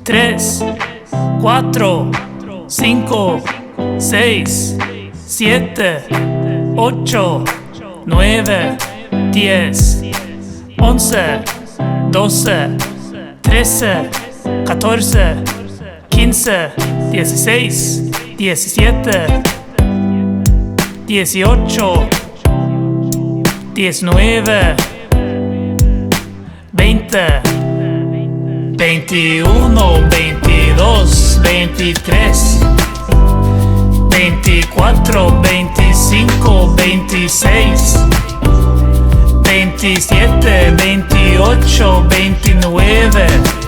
3, 4, 5, 6, 7, 8, 9, 10, 11, 12, 13, 14, 15, 16, 17, 18, 19, 20, 21, 22, 23, 24, 25, 26, 27, 28, 29,